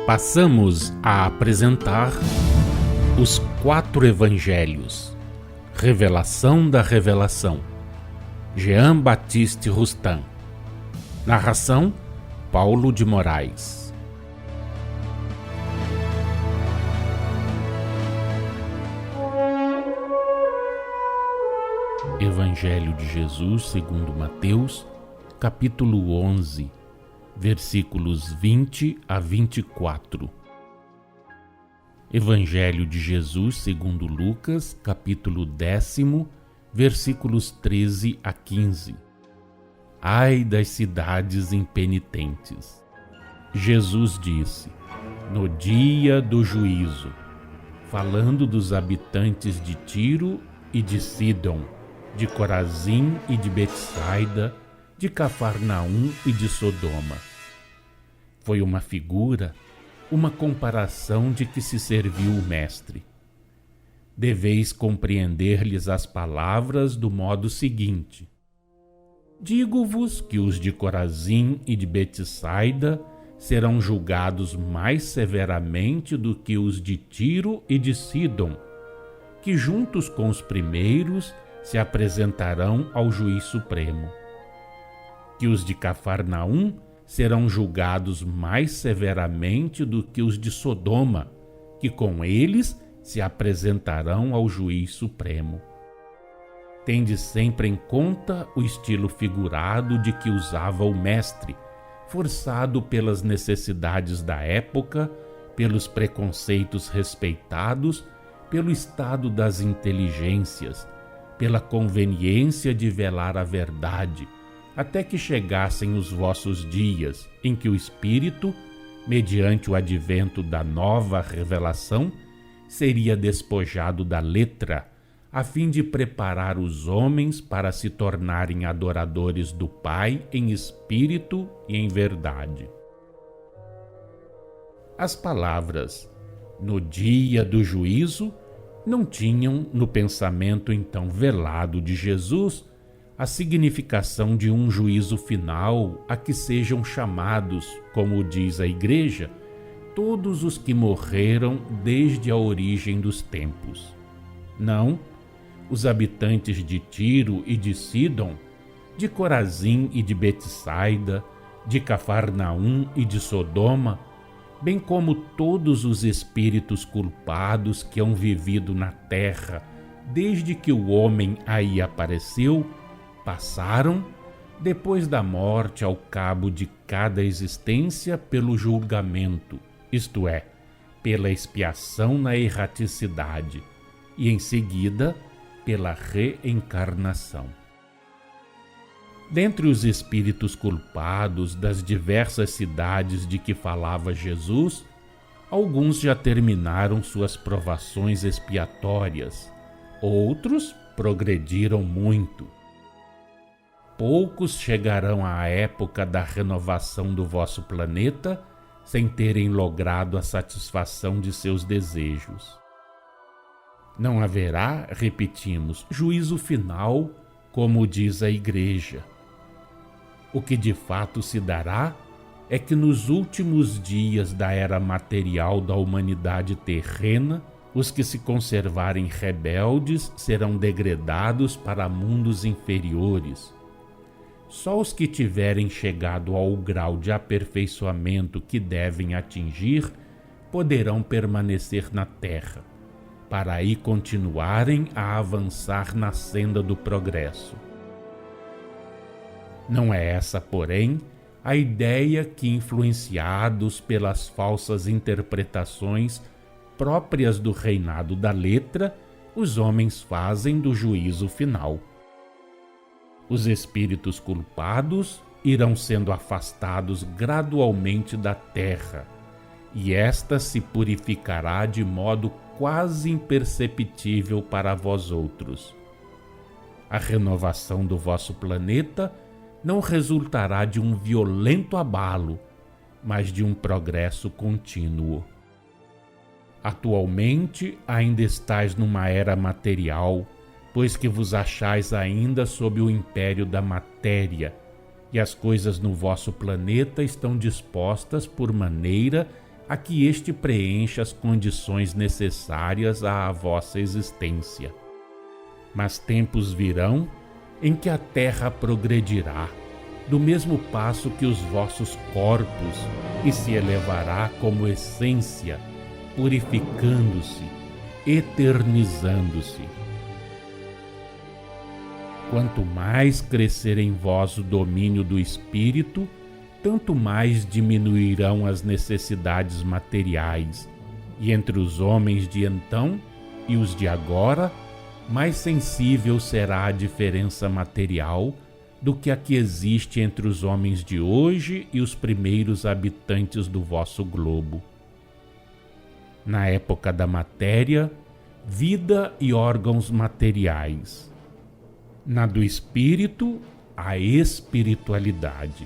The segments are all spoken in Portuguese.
Passamos a apresentar os 4 Evangelhos, Revelação da Revelação, Jean Baptiste Rustin. Narração, Paulo de Moraes. Evangelho de Jesus segundo Mateus, capítulo 11, versículos 20 a 24. Evangelho de Jesus segundo Lucas, capítulo 10, versículos 13 a 15. Ai das cidades impenitentes! Jesus disse, no dia do juízo, falando dos habitantes de Tiro e de Sidom, de Corazim e de Betsaida, de Cafarnaum e de Sodoma. Foi uma figura, uma comparação de que se serviu o Mestre. Deveis compreender-lhes as palavras do modo seguinte: digo-vos que os de Corazim e de Betsaida serão julgados mais severamente do que os de Tiro e de Sidom, que juntos com os primeiros se apresentarão ao juiz supremo. Que os de Cafarnaum serão julgados mais severamente do que os de Sodoma, que com eles se apresentarão ao juiz supremo. Tende sempre em conta o estilo figurado de que usava o Mestre, forçado pelas necessidades da época, pelos preconceitos respeitados, pelo estado das inteligências, pela conveniência de velar a verdade, até que chegassem os vossos dias em que o Espírito, mediante o advento da nova revelação, seria despojado da letra, a fim de preparar os homens para se tornarem adoradores do Pai em espírito e em verdade. As palavras "no dia do juízo" não tinham, no pensamento então velado de Jesus, a significação de um juízo final a que sejam chamados, como diz a Igreja, todos os que morreram desde a origem dos tempos. Não, os habitantes de Tiro e de Sidom, de Corazim e de Betsaida, de Cafarnaum e de Sodoma, bem como todos os espíritos culpados que hão vivido na terra desde que o homem aí apareceu, passaram, depois da morte ao cabo de cada existência, pelo julgamento, isto é, pela expiação na erraticidade, e em seguida pela reencarnação. Dentre os espíritos culpados das diversas cidades de que falava Jesus, alguns já terminaram suas provações expiatórias, outros progrediram muito. Poucos chegarão à época da renovação do vosso planeta sem terem logrado a satisfação de seus desejos. Não haverá, repetimos, juízo final, como diz a Igreja. O que de fato se dará é que nos últimos dias da era material da humanidade terrena, os que se conservarem rebeldes serão degradados para mundos inferiores. Só os que tiverem chegado ao grau de aperfeiçoamento que devem atingir poderão permanecer na terra, para aí continuarem a avançar na senda do progresso. Não é essa, porém, a ideia que, influenciados pelas falsas interpretações próprias do reinado da letra, os homens fazem do juízo final. Os espíritos culpados irão sendo afastados gradualmente da terra, e esta se purificará de modo quase imperceptível para vós outros. A renovação do vosso planeta não resultará de um violento abalo, mas de um progresso contínuo. Atualmente ainda estais numa era material, pois que vos achais ainda sob o império da matéria, e as coisas no vosso planeta estão dispostas por maneira a que este preencha as condições necessárias à vossa existência. Mas tempos virão em que a terra progredirá, do mesmo passo que os vossos corpos, e se elevará como essência, purificando-se, eternizando-se. Quanto mais crescer em vós o domínio do Espírito, tanto mais diminuirão as necessidades materiais, e entre os homens de então e os de agora, mais sensível será a diferença material do que a que existe entre os homens de hoje e os primeiros habitantes do vosso globo. Na época da matéria, vida e órgãos materiais. Na do espírito, a espiritualidade.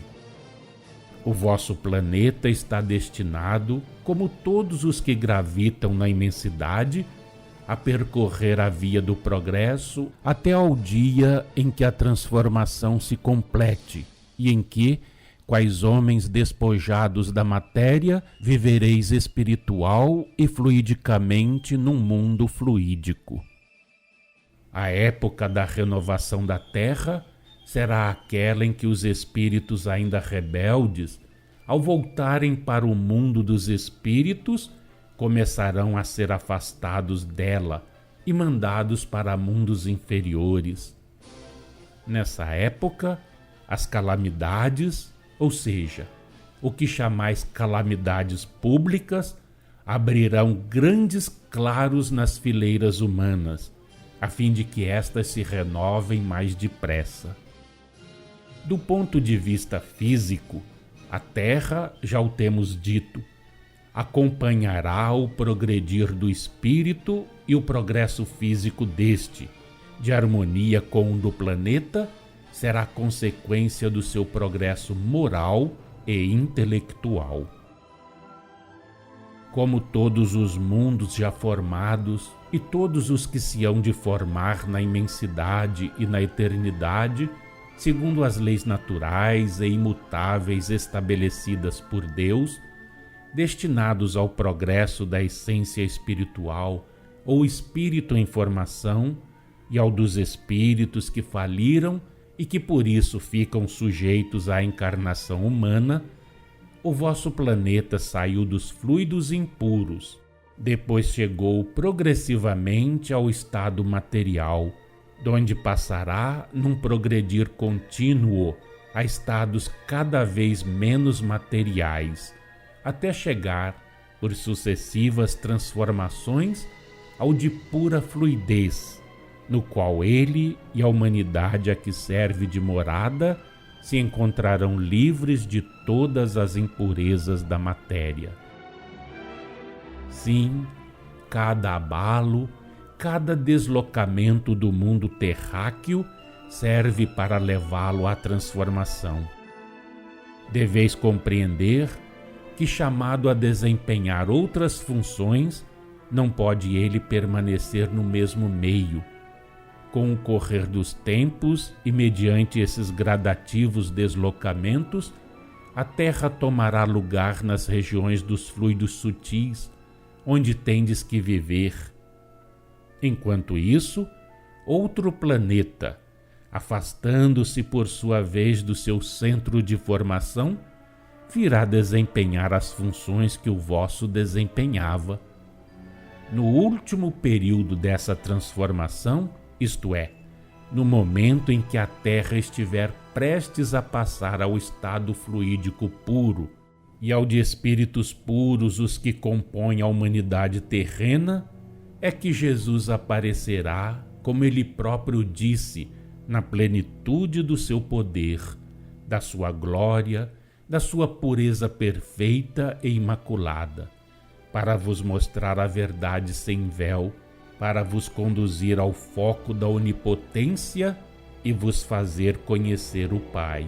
O vosso planeta está destinado, como todos os que gravitam na imensidade, a percorrer a via do progresso até ao dia em que a transformação se complete e em que, quais homens despojados da matéria, vivereis espiritual e fluidicamente num mundo fluídico. A época da renovação da Terra será aquela em que os espíritos ainda rebeldes, ao voltarem para o mundo dos espíritos, começarão a ser afastados dela e mandados para mundos inferiores. Nessa época, as calamidades, ou seja, o que chamais calamidades públicas, abrirão grandes claros nas fileiras humanas, a fim de que estas se renovem mais depressa. Do ponto de vista físico, a Terra, já o temos dito, acompanhará o progredir do espírito e o progresso físico deste, de harmonia com o do planeta, será consequência do seu progresso moral e intelectual. Como todos os mundos já formados e todos os que se hão de formar na imensidade e na eternidade, segundo as leis naturais e imutáveis estabelecidas por Deus, destinados ao progresso da essência espiritual ou espírito em formação, e ao dos espíritos que faliram e que por isso ficam sujeitos à encarnação humana, o vosso planeta saiu dos fluidos impuros, depois chegou progressivamente ao estado material, donde passará num progredir contínuo a estados cada vez menos materiais, até chegar, por sucessivas transformações, ao de pura fluidez, no qual ele e a humanidade a que serve de morada se encontrarão livres de todas as impurezas da matéria. Sim, cada abalo, cada deslocamento do mundo terráqueo serve para levá-lo à transformação. Deveis compreender que, chamado a desempenhar outras funções, não pode ele permanecer no mesmo meio. Com o correr dos tempos e mediante esses gradativos deslocamentos, a Terra tomará lugar nas regiões dos fluidos sutis, onde tendes que viver. Enquanto isso, outro planeta, afastando-se por sua vez do seu centro de formação, virá desempenhar as funções que o vosso desempenhava. No último período dessa transformação, isto é, no momento em que a Terra estiver prestes a passar ao estado fluídico puro, e ao de espíritos puros os que compõem a humanidade terrena, é que Jesus aparecerá, como ele próprio disse, na plenitude do seu poder, da sua glória, da sua pureza perfeita e imaculada, para vos mostrar a verdade sem véu, para vos conduzir ao foco da onipotência e vos fazer conhecer o Pai.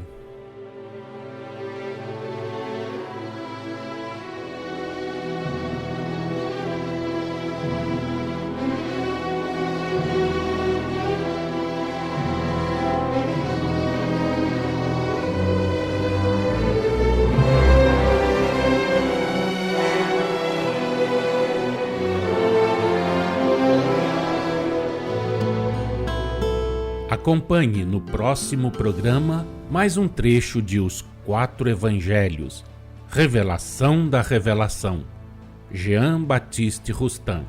Acompanhe no próximo programa mais um trecho de Os Quatro Evangelhos, Revelação da Revelação, Jean Baptiste Rustin.